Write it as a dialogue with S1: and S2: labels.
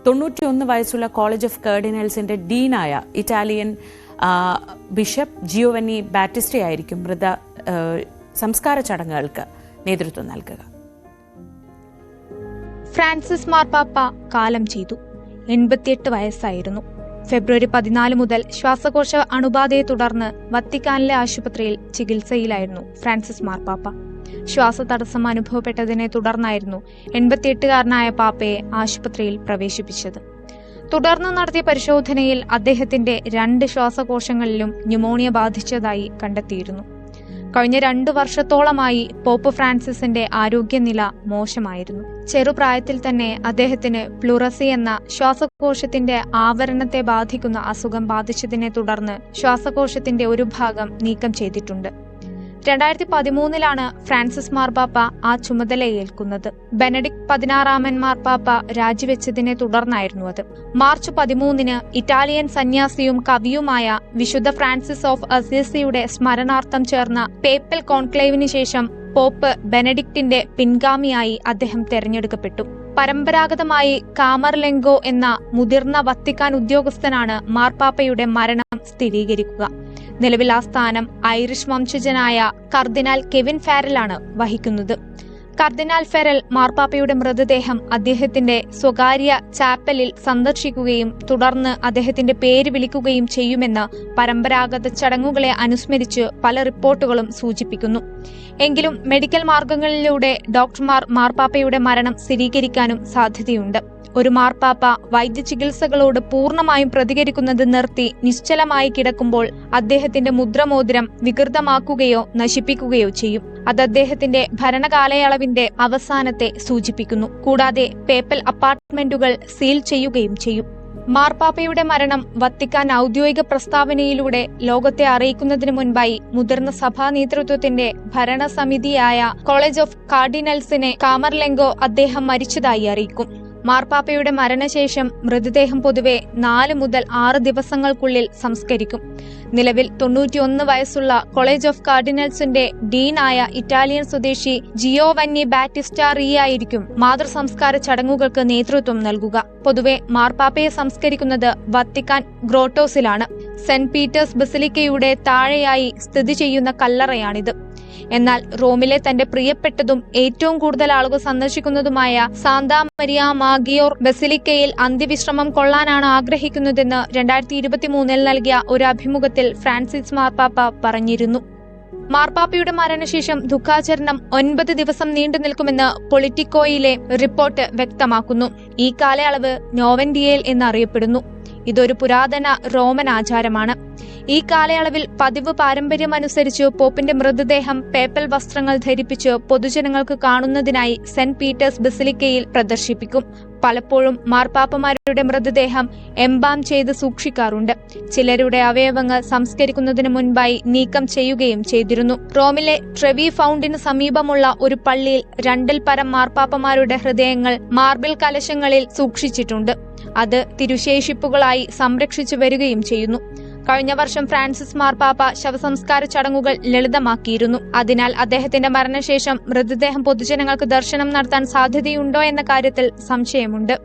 S1: 91 വയസ്സുള്ള college of കാർഡിനൽസിന്റെ ഡീനായ ഇറ്റാലിയൻ ബിഷപ്പ് ജിയോവന്നി ബാറ്റിസ്റ്റ ആയിരിക്കും മൃത സംസ്കാര ചടങ്ങുകൾക്ക് നേതൃത്വം നൽകുക.
S2: ഫ്രാൻസിസ് മാർപ്പാപ്പ കാലം ചെയ്തു. 88 വയസ്സായിരുന്നു. ഫെബ്രുവരി 14 മുതൽ ശ്വാസകോശ അണുബാധയെ തുടർന്ന് വത്തിക്കാനിലെ ആശുപത്രിയിൽ ചികിത്സയിലായിരുന്നു ഫ്രാൻസിസ് മാർപ്പാപ്പ. ശ്വാസതടസ്സം അനുഭവപ്പെട്ടതിനെ തുടർന്നായിരുന്നു 88-കാരനായ പാപ്പയെ ആശുപത്രിയിൽ പ്രവേശിപ്പിച്ചത്. തുടർന്ന് നടത്തിയ പരിശോധനയിൽ അദ്ദേഹത്തിന്റെ 2 ശ്വാസകോശങ്ങളിലും ന്യൂമോണിയ ബാധിച്ചതായി കണ്ടെത്തിയിരുന്നു. കഴിഞ്ഞ 2 വർഷത്തോളമായി പോപ്പ് ഫ്രാൻസിസിന്റെ ആരോഗ്യനില മോശമായിരുന്നു. ചെറുപ്രായത്തിൽ തന്നെ അദ്ദേഹത്തിന് പ്ലൂറസി എന്ന ശ്വാസകോശത്തിന്റെ ആവരണത്തെ ബാധിക്കുന്ന അസുഖം ബാധിച്ചതിനെ തുടർന്ന് ശ്വാസകോശത്തിന്റെ ഒരു ഭാഗം നീക്കം ചെയ്തിട്ടുണ്ട്. 2013 ഫ്രാൻസിസ് മാർപ്പാപ്പ ആ ചുമതലയേൽക്കുന്നത്. ബെനഡിക്ട് 16 മാർപ്പാപ്പ രാജിവെച്ചതിനെ തുടർന്നായിരുന്നു അത്. മാർച്ച് 13 ഇറ്റാലിയൻ സന്യാസിയും കവിയുമായ വിശുദ്ധ ഫ്രാൻസിസ് ഓഫ് അസീസിയുടെ സ്മരണാർത്ഥം ചേർന്ന പേപ്പൽ കോൺക്ലേവിന് ശേഷം പോപ്പ് ബെനഡിക്റ്റിന്റെ പിൻഗാമിയായി അദ്ദേഹം തെരഞ്ഞെടുക്കപ്പെട്ടു. പരമ്പരാഗതമായി കാമർലെങ്കോ എന്ന മുതിർന്ന വത്തിക്കാൻ ഉദ്യോഗസ്ഥനാണ് മാർപ്പാപ്പയുടെ മരണം സ്ഥിരീകരിക്കുക. നിലവിൽ ആ സ്ഥാനം ഐറിഷ് വംശജനായ കർദിനാൾ കെവിൻ ഫാരലാണ് വഹിക്കുന്നത്. കർദിനാൾ ഫെറൽ മാർപ്പാപ്പയുടെ മൃതദേഹം അദ്ദേഹത്തിന്റെ സ്വകാര്യ ചാപ്പലിൽ സന്ദർശിക്കുകയും തുടർന്ന് അദ്ദേഹത്തിന്റെ പേര് വിളിക്കുകയും ചെയ്യുമെന്ന് പരമ്പരാഗത ചടങ്ങുകളെ അനുസ്മരിച്ച് പല റിപ്പോർട്ടുകളും സൂചിപ്പിക്കുന്നു. എങ്കിലും മെഡിക്കൽ മാർഗങ്ങളിലൂടെ ഡോക്ടർമാർ മാർപ്പാപ്പയുടെ മരണം സ്ഥിരീകരിക്കാനും സാധ്യതയുണ്ട്. ഒരു മാർപ്പാപ്പ വൈദ്യചികിത്സകളോട് പൂർണ്ണമായും പ്രതികരിക്കുന്നത് നിർത്തി നിശ്ചലമായി കിടക്കുമ്പോൾ അദ്ദേഹത്തിന്റെ മുദ്രമോതിരം വികൃതമാക്കുകയോ നശിപ്പിക്കുകയോ ചെയ്യും. അത് അദ്ദേഹത്തിന്റെ ഭരണകാലയളവിന്റെ അവസാനത്തെ സൂചിപ്പിക്കുന്നു. കൂടാതെ പേപ്പൽ അപ്പാർട്ട്മെന്റുകൾ സീൽ ചെയ്യുകയും ചെയ്യും. മാർപ്പാപ്പയുടെ മരണം വത്തിക്കാൻ ഔദ്യോഗിക പ്രസ്താവനയിലൂടെ ലോകത്തെ അറിയിക്കുന്നതിന് മുൻപായി മുതിർന്ന സഭാ നേതൃത്വത്തിന്റെ ഭരണസമിതിയായ കോളേജ് ഓഫ് കാർഡിനൽസിനെ കാമർലെങ്കോ അദ്ദേഹം മരിച്ചതായി അറിയിക്കും. മാർപ്പാപ്പയുടെ മരണശേഷം മൃതദേഹം പൊതുവെ 4 മുതൽ 6 ദിവസങ്ങൾക്കുള്ളിൽ സംസ്കരിക്കും. നിലവിൽ 91 വയസ്സുള്ള കോളേജ് ഓഫ് കാർഡിനൽസിന്റെ ഡീനായ ഇറ്റാലിയൻ സ്വദേശി ജിയോവന്നി ബാറ്റിസ്റ്റ ആയിരിക്കും മാതൃസംസ്കാര ചടങ്ങുകൾക്ക് നേതൃത്വം നൽകുക. പൊതുവെ മാർപ്പാപ്പയെ സംസ്കരിക്കുന്നത് വത്തിക്കാൻ ഗ്രോട്ടോസിലാണ്. സെന്റ് പീറ്റേഴ്സ് ബസിലിക്കയുടെ താഴെയായി സ്ഥിതി ചെയ്യുന്ന കല്ലറയാണിത്. എന്നാൽ റോമിലെ തന്റെ പ്രിയപ്പെട്ടതും ഏറ്റവും കൂടുതൽ ആളുകൾ സന്ദർശിക്കുന്നതുമായ സാന്താ മരിയ മാഗിയോർ ബസിലിക്കയിൽ അന്ത്യവിശ്രമം കൊള്ളാനാണ് ആഗ്രഹിക്കുന്നതെന്ന് 2023 നൽകിയ ഒരു അഭിമുഖത്തിൽ ഫ്രാൻസിസ് മാർപ്പാപ്പ പറഞ്ഞിരുന്നു. മാർപ്പാപ്പയുടെ മരണശേഷം ദുഃഖാചരണം 9 ദിവസം നീണ്ടു നിൽക്കുമെന്ന് പൊളിറ്റിക്കോയിലെ റിപ്പോർട്ട് വ്യക്തമാക്കുന്നു. ഈ കാലയളവ് നോവൻഡിയേൽ എന്നറിയപ്പെടുന്നു. ഇതൊരു പുരാതന റോമൻ ആചാരമാണ്. ഈ കാലയളവിൽ പതിവ് പാരമ്പര്യമനുസരിച്ച് പോപ്പിന്റെ മൃതദേഹം പേപ്പൽ വസ്ത്രങ്ങൾ ധരിപ്പിച്ച് പൊതുജനങ്ങൾക്ക് കാണുന്നതിനായി സെന്റ് പീറ്റേഴ്സ് ബസിലിക്കയിൽ പ്രദർശിപ്പിക്കും. പലപ്പോഴും മാർപ്പാപ്പമാരുടെ മൃതദേഹം എംബാം ചെയ്ത് സൂക്ഷിക്കാറുണ്ട്. ചിലരുടെ അവയവങ്ങൾ സംസ്കരിക്കുന്നതിന് മുൻപായി നീക്കം ചെയ്യുകയും ചെയ്തിരുന്നു. റോമിലെ ട്രെവി ഫൗണ്ടിന് സമീപമുള്ള ഒരു പള്ളിയിൽ 2-ൽ പരം മാർപ്പാപ്പമാരുടെ ഹൃദയങ്ങൾ മാർബിൾ കലശങ്ങളിൽ സൂക്ഷിച്ചിട്ടുണ്ട്. അത് തിരുശേഷിപ്പുകളായി സംരക്ഷിച്ചു വരികയും ചെയ്യുന്നു. കഴിഞ്ഞ വർഷം ഫ്രാൻസിസ് മാർപ്പാപ്പ ശവസംസ്കാര ചടങ്ങുകൾ ലളിതമാക്കിയിരുന്നു. അതിനാൽ അദ്ദേഹത്തിന്റെ മരണശേഷം മൃതദേഹം പൊതുജനങ്ങൾക്ക് ദർശനം നടത്താൻ സാധ്യതയുണ്ടോ എന്ന കാര്യത്തിൽ സംശയമുണ്ട്.